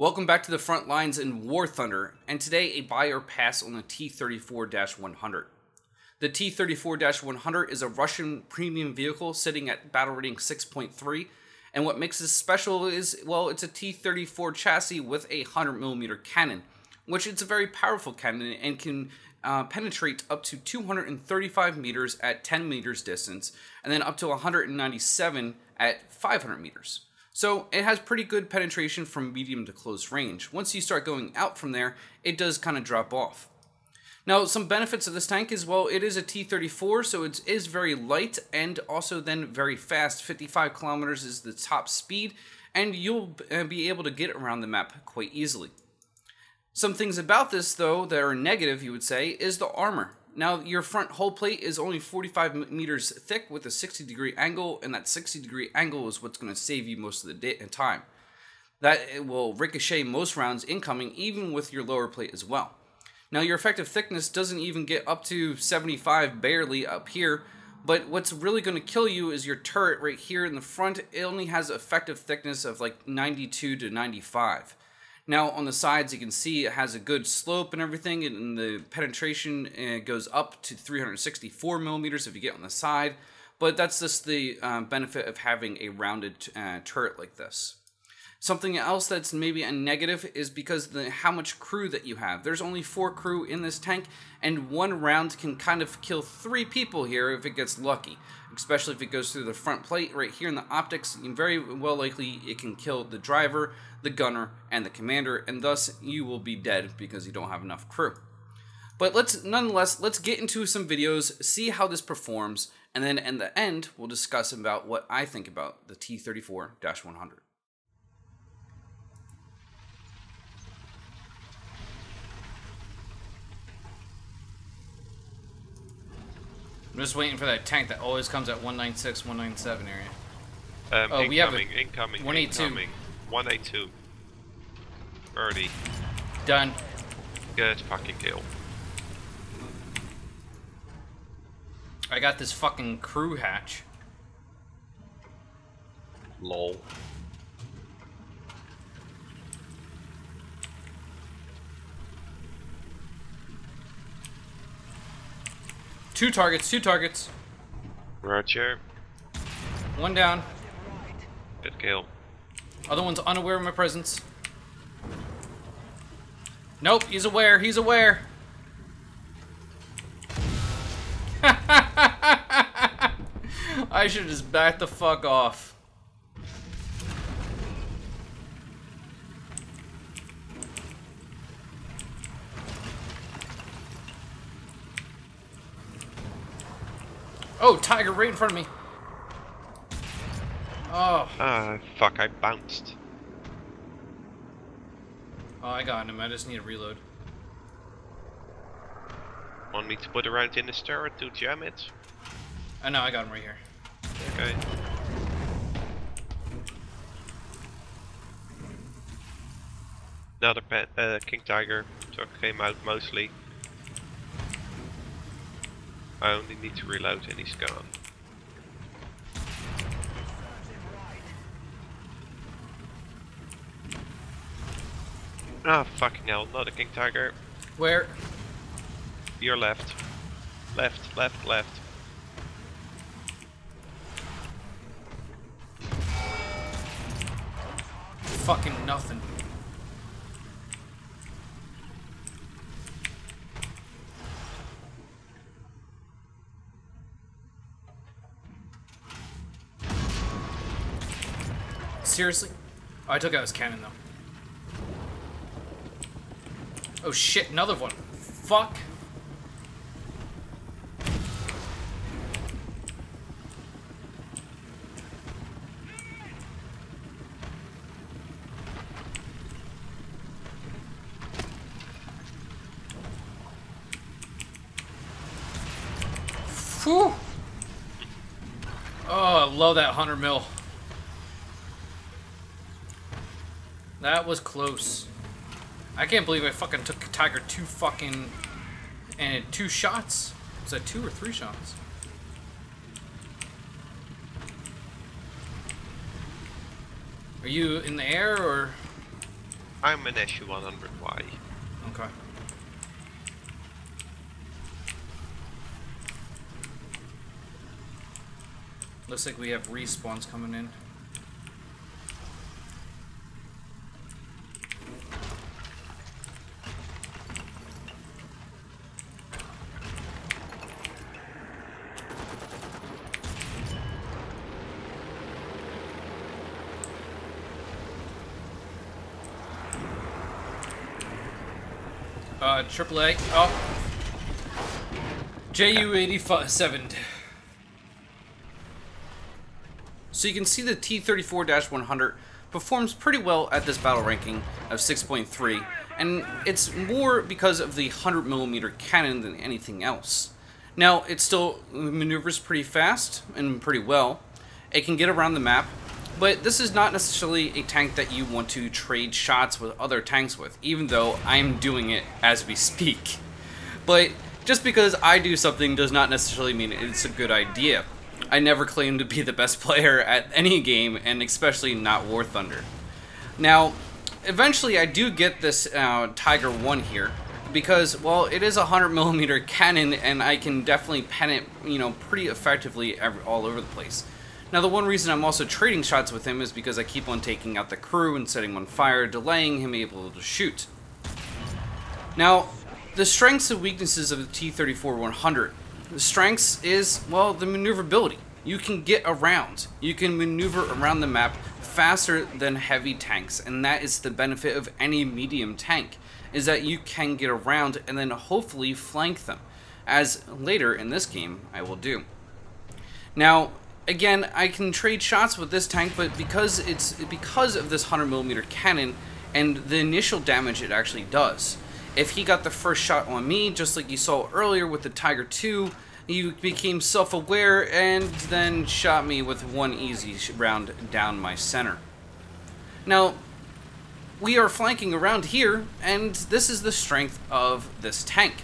Welcome back to the front lines in War Thunder, and today a buy or pass on the T-34-100. The T-34-100 is a Russian premium vehicle sitting at battle rating 6.3, and what makes this special is, well, it's a T-34 chassis with a 100mm cannon, which is a very powerful cannon and can penetrate up to 235 meters at 10 meters distance, and then up to 197 at 500 meters. So it has pretty good penetration from medium to close range. Once you start going out from there, it does kind of drop off. Now, some benefits of this tank is, well, it is a T-34, so it is very light and also then very fast. 55 kilometers is the top speed, and you'll be able to get around the map quite easily. Some things about this, though, that are negative, you would say, is the armor. Now, your front hull plate is only 45 meters thick with a 60-degree angle, and that 60-degree angle is what's going to save you most of the time. That will ricochet most rounds incoming, even with your lower plate as well. Now, your effective thickness doesn't even get up to 75 barely up here, but what's really going to kill you is your turret right here in the front. It only has effective thickness of like 92 to 95. Now, on the sides, you can see it has a good slope and everything, and the penetration goes up to 364 millimeters if you get on the side, but that's just the benefit of having a rounded turret like this. Something else that's maybe a negative is because how much crew that you have. There's only 4 crew in this tank, and 1 round can kind of kill 3 people here if it gets lucky. Especially if it goes through the front plate right here in the optics, very well likely it can kill the driver, the gunner, and the commander, and thus you will be dead because you don't have enough crew. But nonetheless, let's get into some videos, see how this performs, and then in the end, we'll discuss about what I think about the T-34-100. I'm just waiting for that tank that always comes at 196, 197 area. Oh, we have incoming, 182. incoming. 182. Early. Done. Good fucking kill. I got this fucking crew hatch. Lol. Two targets. Roger. 1 down. Good kill. Other one's unaware of my presence. Nope, he's aware. I should just back the fuck off. Oh, tiger right in front of me. Oh. Ah, fuck, I bounced. Oh, I got him. I just need to reload. Want me to put a round in the turret to jam it? I know, I got him right here. Okay. Another King Tiger truck came out mostly. I only need to reload and he's gone. Ah, fucking hell, not a King Tiger. Where? Your left. Left. Fucking nothing. Seriously? Oh, I took out his cannon though. Oh shit, another one. Fuck. Whew. Oh, I love that 100 mil. That was close. I can't believe I fucking took Tiger 2 shots. Was that 2 or 3 shots? Are you in the air or? I'm an SU-100Y. Okay. Looks like we have respawns coming in. AAA. Oh. JU-87. So you can see the T-34-100 performs pretty well at this battle ranking of 6.3, and it's more because of the 100mm cannon than anything else. Now, it still maneuvers pretty fast and pretty well. It can get around the map, but this is not necessarily a tank that you want to trade shots with other tanks with, even though I'm doing it as we speak. But just because I do something does not necessarily mean it's a good idea. I never claim to be the best player at any game, and especially not War Thunder. Now, eventually I do get this Tiger 1 here, because, well, it is a 100mm cannon, and I can definitely pen it, you know, pretty effectively all over the place. Now, the one reason I'm also trading shots with him is because I keep on taking out the crew and setting him on fire, delaying him able to shoot. Now, the strengths and weaknesses of the T-34-100. The strengths is, well, the maneuverability. You can get around. You can maneuver around the map faster than heavy tanks, and that is the benefit of any medium tank, is that you can get around and then hopefully flank them, as later in this game I will do. Now, again, I can trade shots with this tank, but because of this 100mm cannon and the initial damage it actually does. If he got the first shot on me, just like you saw earlier with the Tiger 2, he became self-aware and then shot me with one easy round down my center. Now, we are flanking around here, and this is the strength of this tank,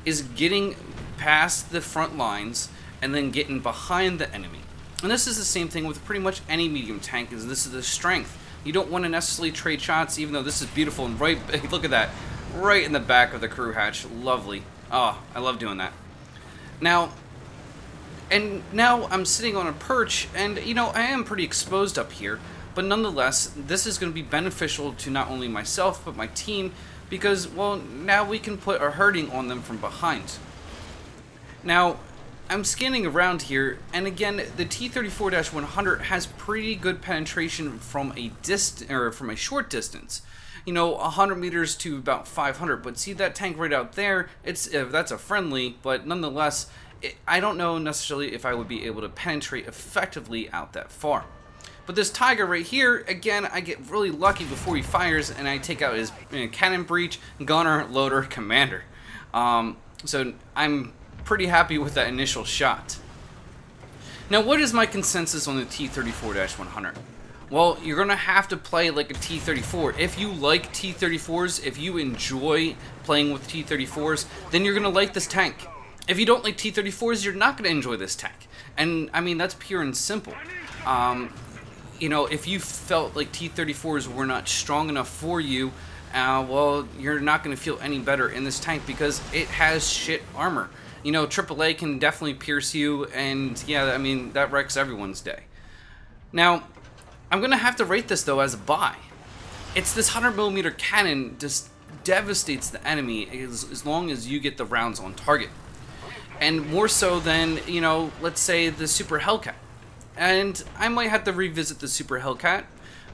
is getting past the front lines and then getting behind the enemy. And this is the same thing with pretty much any medium tank, is this is the strength. You don't want to necessarily trade shots, even though this is beautiful and right, look at that. Right in the back of the crew hatch. Lovely. Oh, I love doing that. Now I'm sitting on a perch, and, you know, I am pretty exposed up here, but nonetheless, this is going to be beneficial to not only myself, but my team, because, well, now we can put a hurting on them from behind. Now, I'm scanning around here, and again, the T-34-100 has pretty good penetration from a short distance. You know, 100 meters to about 500, but see that tank right out there, that's a friendly, but nonetheless, I don't know necessarily if I would be able to penetrate effectively out that far. But this Tiger right here, again, I get really lucky before he fires, and I take out his cannon breach, gunner, loader, commander. So I'm pretty happy with that initial shot. Now, what is my consensus on the T-34-100? Well, you're going to have to play like a T-34. If you like T-34s, if you enjoy playing with T-34s, then you're going to like this tank. If you don't like T-34s, you're not going to enjoy this tank. And, I mean, that's pure and simple. You know, if you felt like T-34s were not strong enough for you, well, you're not going to feel any better in this tank because it has shit armor. You know, AAA can definitely pierce you, and, yeah, I mean, that wrecks everyone's day. Now, I'm going to have to rate this, though, as a buy. It's this 100mm cannon just devastates the enemy as long as you get the rounds on target. And more so than, you know, let's say the Super Hellcat. And I might have to revisit the Super Hellcat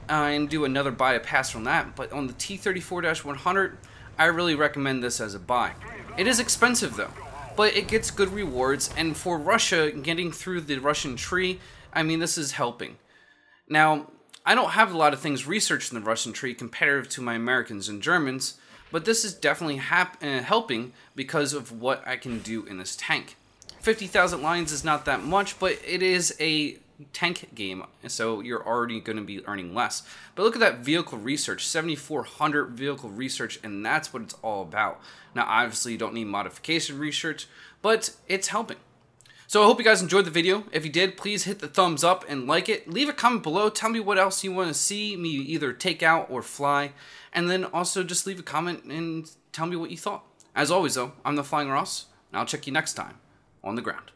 and do another buy a pass from that. But on the T-34-100, I really recommend this as a buy. It is expensive, though, but it gets good rewards. And for Russia, getting through the Russian tree, I mean, this is helping. Now, I don't have a lot of things researched in the Russian tree comparative to my Americans and Germans, but this is definitely helping because of what I can do in this tank. 50,000 lines is not that much, but it is a tank game, so you're already going to be earning less. But look at that vehicle research, 7,400 vehicle research, and that's what it's all about. Now, obviously, you don't need modification research, but it's helping. So I hope you guys enjoyed the video. If you did, please hit the thumbs up and like it. Leave a comment below. Tell me what else you want to see me either take out or fly. And then also just leave a comment and tell me what you thought. As always though, I'm the Flying Ross, and I'll check you next time on the ground.